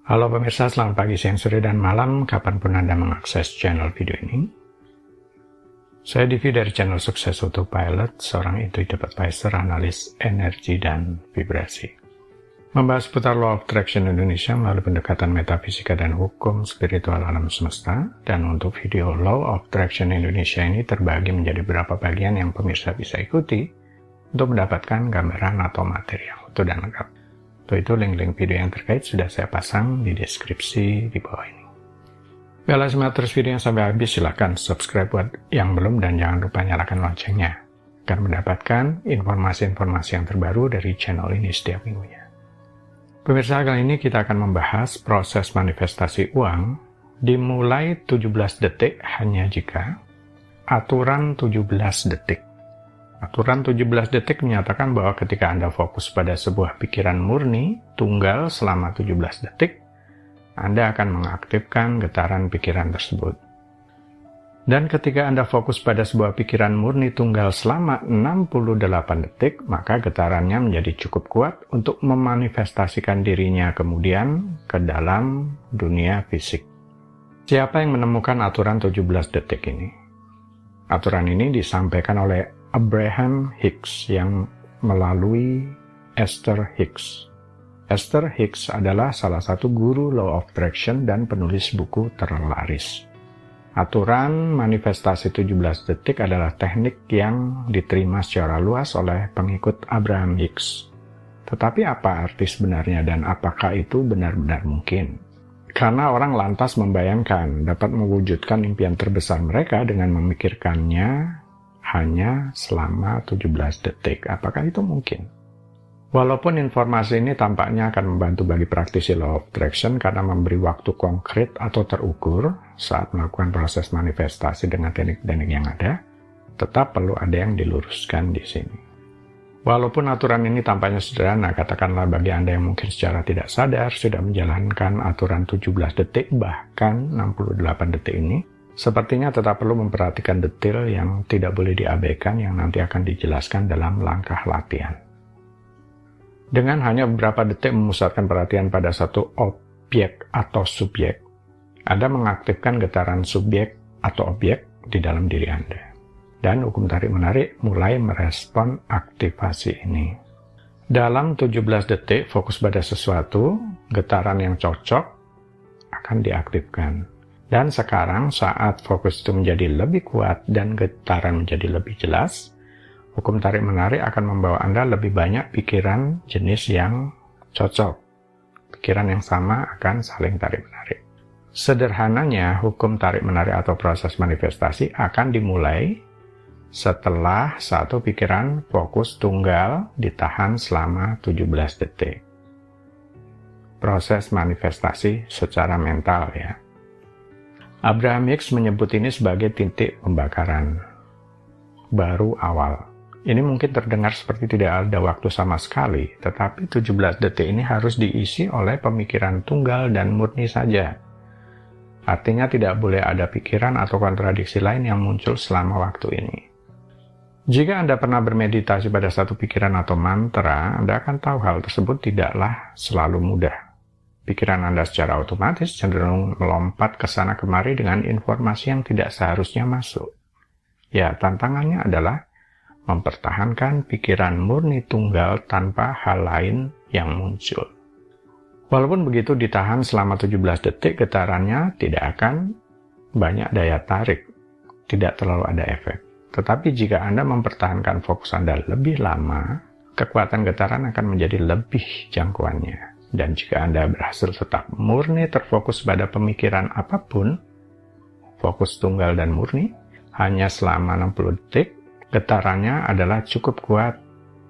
Halo pemirsa, selamat pagi, siang, sore, dan malam, kapanpun Anda mengakses channel video ini. Saya Divi dari channel Sukses Autopilot, seorang intuitive advisor, analis energi dan vibrasi. Membahas seputar Law of Attraction Indonesia melalui pendekatan metafisika dan hukum spiritual alam semesta. Dan untuk video Law of Attraction Indonesia ini terbagi menjadi beberapa bagian yang pemirsa bisa ikuti untuk mendapatkan gambaran atau materi yang utuh dan lengkap. Untuk itu, link-link video yang terkait sudah saya pasang di deskripsi di bawah ini. Bila simak terus videonya sampai habis, silahkan subscribe buat yang belum dan jangan lupa nyalakan loncengnya agar mendapatkan informasi-informasi yang terbaru dari channel ini setiap minggunya. Pemirsa, kali ini kita akan membahas proses manifestasi uang dimulai 17 detik hanya jika aturan 17 detik. Aturan 17 detik menyatakan bahwa ketika Anda fokus pada sebuah pikiran murni tunggal selama 17 detik, Anda akan mengaktifkan getaran pikiran tersebut. Dan ketika Anda fokus pada sebuah pikiran murni tunggal selama 68 detik, maka getarannya menjadi cukup kuat untuk memanifestasikan dirinya kemudian ke dalam dunia fisik. Siapa yang menemukan aturan 17 detik ini? Aturan ini disampaikan oleh Abraham Hicks yang melalui Esther Hicks. Esther Hicks adalah salah satu guru Law of Attraction dan penulis buku terlaris. Aturan manifestasi 17 detik adalah teknik yang diterima secara luas oleh pengikut Abraham Hicks. Tetapi apa arti sebenarnya dan apakah itu benar-benar mungkin? Karena orang lantas membayangkan dapat mewujudkan impian terbesar mereka dengan memikirkannya hanya selama 17 detik. Apakah itu mungkin? Walaupun informasi ini tampaknya akan membantu bagi praktisi Law of Attraction karena memberi waktu konkret atau terukur saat melakukan proses manifestasi dengan teknik-teknik yang ada, tetap perlu ada yang diluruskan di sini. Walaupun aturan ini tampaknya sederhana, katakanlah bagi Anda yang mungkin secara tidak sadar sudah menjalankan aturan 17 detik bahkan 68 detik ini, sepertinya tetap perlu memperhatikan detail yang tidak boleh diabaikan yang nanti akan dijelaskan dalam langkah latihan. Dengan hanya beberapa detik memusatkan perhatian pada satu objek atau subjek, Anda mengaktifkan getaran subjek atau objek di dalam diri Anda. Dan hukum tarik-menarik mulai merespon aktivasi ini. Dalam 17 detik fokus pada sesuatu, getaran yang cocok akan diaktifkan. Dan sekarang saat fokus itu menjadi lebih kuat dan getaran menjadi lebih jelas, hukum tarik-menarik akan membawa Anda lebih banyak pikiran jenis yang cocok. Pikiran yang sama akan saling tarik-menarik. Sederhananya, hukum tarik-menarik atau proses manifestasi akan dimulai setelah satu pikiran fokus tunggal ditahan selama 17 detik. Proses manifestasi secara mental ya. Abraham Hicks menyebut ini sebagai titik pembakaran baru awal. Ini mungkin terdengar seperti tidak ada waktu sama sekali, tetapi 17 detik ini harus diisi oleh pemikiran tunggal dan murni saja. Artinya tidak boleh ada pikiran atau kontradiksi lain yang muncul selama waktu ini. Jika Anda pernah bermeditasi pada satu pikiran atau mantra, Anda akan tahu hal tersebut tidaklah selalu mudah. Pikiran Anda secara otomatis cenderung melompat ke sana kemari dengan informasi yang tidak seharusnya masuk. Ya, tantangannya adalah mempertahankan pikiran murni tunggal tanpa hal lain yang muncul. Walaupun begitu ditahan selama 17 detik, getarannya tidak akan banyak daya tarik, tidak terlalu ada efek. Tetapi jika Anda mempertahankan fokus Anda lebih lama, kekuatan getaran akan menjadi lebih jangkauannya. Dan jika Anda berhasil tetap murni terfokus pada pemikiran apapun, fokus tunggal dan murni, hanya selama 60 detik, getarannya adalah cukup kuat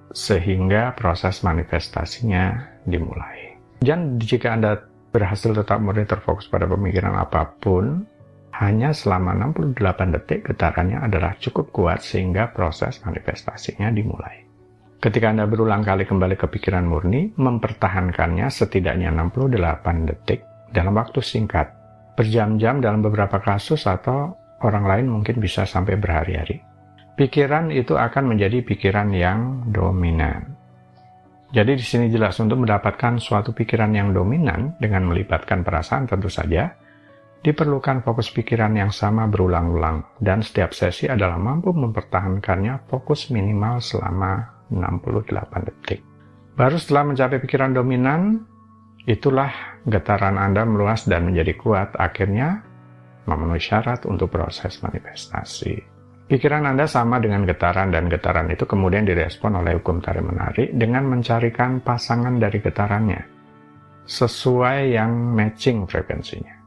sehingga proses manifestasinya dimulai. Dan jika Anda berhasil tetap murni terfokus pada pemikiran apapun, hanya selama 68 detik getarannya adalah cukup kuat sehingga proses manifestasinya dimulai. Ketika Anda berulang kali kembali ke pikiran murni, mempertahankannya setidaknya 68 detik dalam waktu singkat, berjam-jam dalam beberapa kasus atau orang lain mungkin bisa sampai berhari-hari. Pikiran itu akan menjadi pikiran yang dominan. Jadi di sini jelas untuk mendapatkan suatu pikiran yang dominan dengan melibatkan perasaan tentu saja, diperlukan fokus pikiran yang sama berulang-ulang, dan setiap sesi adalah mampu mempertahankannya fokus minimal selama 68 detik. Baru setelah mencapai pikiran dominan, itulah getaran Anda meluas dan menjadi kuat, akhirnya memenuhi syarat untuk proses manifestasi. Pikiran Anda sama dengan getaran, dan getaran itu kemudian direspon oleh hukum tarik-menarik dengan mencarikan pasangan dari getarannya, sesuai yang matching frekuensinya.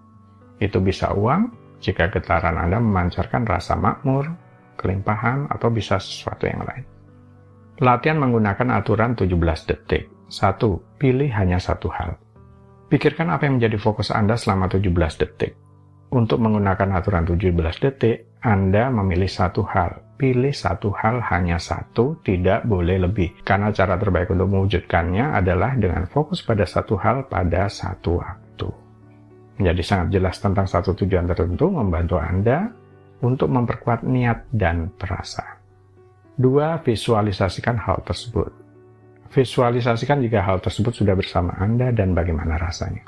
Itu bisa uang, jika getaran Anda memancarkan rasa makmur, kelimpahan, atau bisa sesuatu yang lain. Latihan menggunakan aturan 17 detik. 1. Pilih hanya satu hal. Pikirkan apa yang menjadi fokus Anda selama 17 detik. Untuk menggunakan aturan 17 detik, Anda memilih satu hal. Pilih satu hal, hanya satu, tidak boleh lebih. Karena cara terbaik untuk mewujudkannya adalah dengan fokus pada satu hal pada satu waktu. Menjadi sangat jelas tentang satu tujuan tertentu membantu Anda untuk memperkuat niat dan perasaan. 2. Visualisasikan hal tersebut. Visualisasikan jika hal tersebut sudah bersama Anda dan bagaimana rasanya.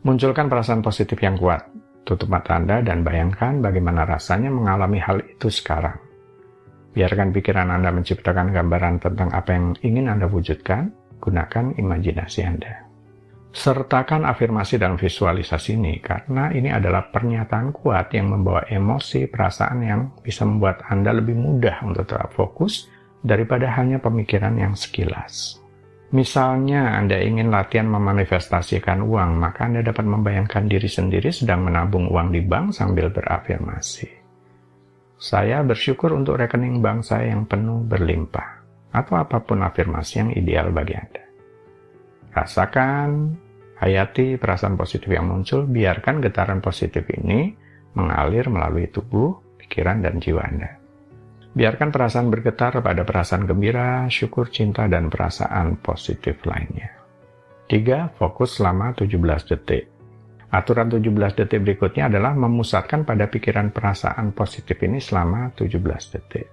Munculkan perasaan positif yang kuat. Tutup mata Anda dan bayangkan bagaimana rasanya mengalami hal itu sekarang. Biarkan pikiran Anda menciptakan gambaran tentang apa yang ingin Anda wujudkan. Gunakan imajinasi Anda. Sertakan afirmasi dalam visualisasi ini, karena ini adalah pernyataan kuat yang membawa emosi, perasaan yang bisa membuat Anda lebih mudah untuk tetap fokus daripada hanya pemikiran yang sekilas. Misalnya, Anda ingin latihan memanifestasikan uang, maka Anda dapat membayangkan diri sendiri sedang menabung uang di bank sambil berafirmasi. Saya bersyukur untuk rekening bank saya yang penuh berlimpah, atau apapun afirmasi yang ideal bagi Anda. Rasakan, hayati perasaan positif yang muncul, biarkan getaran positif ini mengalir melalui tubuh, pikiran, dan jiwa Anda. Biarkan perasaan bergetar pada perasaan gembira, syukur, cinta, dan perasaan positif lainnya. 3. Fokus selama 17 detik. Aturan 17 detik berikutnya adalah memusatkan pada pikiran perasaan positif ini selama 17 detik.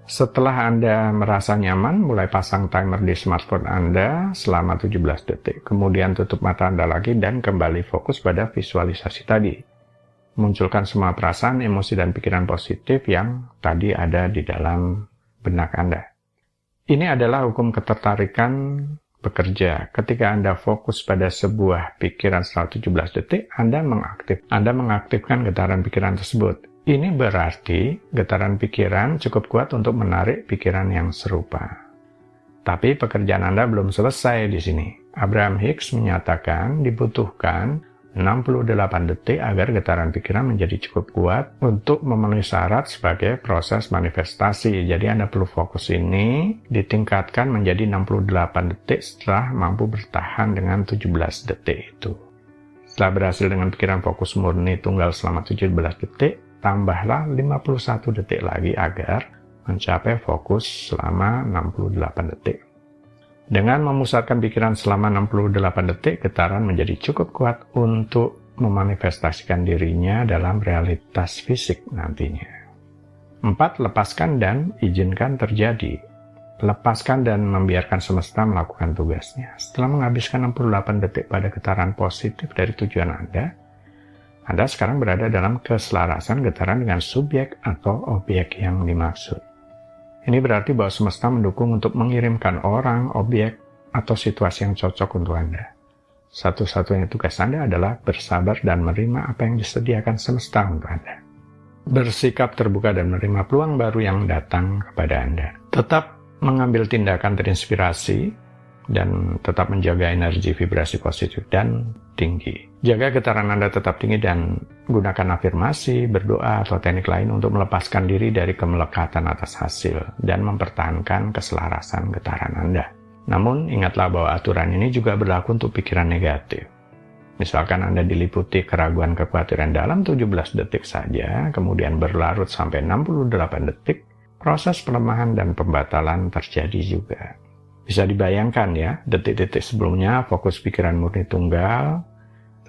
Setelah Anda merasa nyaman, mulai pasang timer di smartphone Anda selama 17 detik. Kemudian tutup mata Anda lagi dan kembali fokus pada visualisasi tadi. Munculkan semua perasaan, emosi, dan pikiran positif yang tadi ada di dalam benak Anda. Ini adalah hukum ketertarikan bekerja. Ketika Anda fokus pada sebuah pikiran selama 17 detik, Anda mengaktifkan getaran pikiran tersebut. Ini berarti getaran pikiran cukup kuat untuk menarik pikiran yang serupa. Tapi pekerjaan Anda belum selesai di sini. Abraham Hicks menyatakan dibutuhkan 68 detik agar getaran pikiran menjadi cukup kuat untuk memenuhi syarat sebagai proses manifestasi. Jadi Anda perlu fokus ini ditingkatkan menjadi 68 detik setelah mampu bertahan dengan 17 detik itu. Setelah berhasil dengan pikiran fokus murni tunggal selama 17 detik, tambahlah 51 detik lagi agar mencapai fokus selama 68 detik. Dengan memusatkan pikiran selama 68 detik, getaran menjadi cukup kuat untuk memanifestasikan dirinya dalam realitas fisik nantinya. 4. Lepaskan dan izinkan terjadi. Lepaskan dan membiarkan semesta melakukan tugasnya. Setelah menghabiskan 68 detik pada getaran positif dari tujuan Anda sekarang berada dalam keselarasan getaran dengan subjek atau objek yang dimaksud. Ini berarti bahwa semesta mendukung untuk mengirimkan orang, objek, atau situasi yang cocok untuk Anda. Satu-satunya tugas Anda adalah bersabar dan menerima apa yang disediakan semesta untuk Anda. Bersikap terbuka dan menerima peluang baru yang datang kepada Anda. Tetap mengambil tindakan terinspirasi dan tetap menjaga energi vibrasi positif dan tinggi. Jaga getaran Anda tetap tinggi dan gunakan afirmasi, berdoa, atau teknik lain untuk melepaskan diri dari kemelekatan atas hasil dan mempertahankan keselarasan getaran Anda. Namun, ingatlah bahwa aturan ini juga berlaku untuk pikiran negatif. Misalkan Anda diliputi keraguan kekhawatiran dalam 17 detik saja, kemudian berlarut sampai 68 detik, proses pelemahan dan pembatalan terjadi juga. Bisa dibayangkan ya, detik-detik sebelumnya fokus pikiran murni tunggal,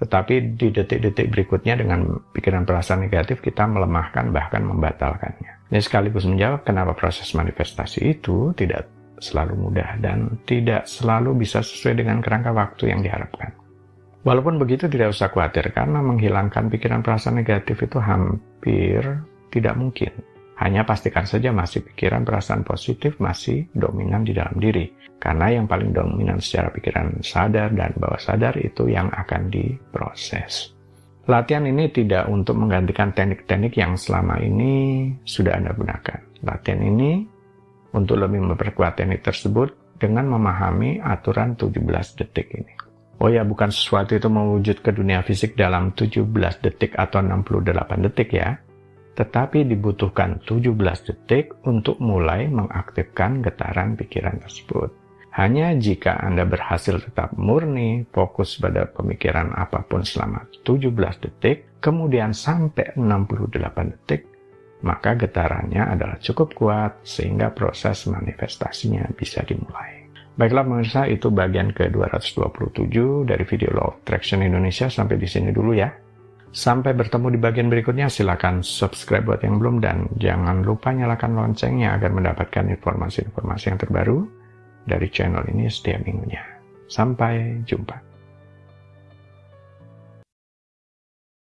tetapi di detik-detik berikutnya dengan pikiran perasaan negatif kita melemahkan bahkan membatalkannya. Ini sekaligus menjawab kenapa proses manifestasi itu tidak selalu mudah dan tidak selalu bisa sesuai dengan kerangka waktu yang diharapkan. Walaupun begitu, tidak usah khawatir karena menghilangkan pikiran perasaan negatif itu hampir tidak mungkin. Hanya pastikan saja masih pikiran perasaan positif masih dominan di dalam diri. Karena yang paling dominan secara pikiran sadar dan bawah sadar itu yang akan diproses. Latihan ini tidak untuk menggantikan teknik-teknik yang selama ini sudah Anda gunakan. Latihan ini untuk lebih memperkuat teknik tersebut dengan memahami aturan 17 detik ini. Oh ya, bukan sesuatu itu mewujud ke dunia fisik dalam 17 detik atau 68 detik ya. Tetapi dibutuhkan 17 detik untuk mulai mengaktifkan getaran pikiran tersebut. Hanya jika Anda berhasil tetap murni, fokus pada pemikiran apapun selama 17 detik, kemudian sampai 68 detik, maka getarannya adalah cukup kuat sehingga proses manifestasinya bisa dimulai. Baiklah pemirsa, itu bagian ke-227 dari video Law of Attraction Indonesia. Sampai di sini dulu ya. Sampai bertemu di bagian berikutnya. Silakan subscribe buat yang belum dan jangan lupa nyalakan loncengnya agar mendapatkan informasi-informasi yang terbaru dari channel ini setiap minggunya. Sampai jumpa.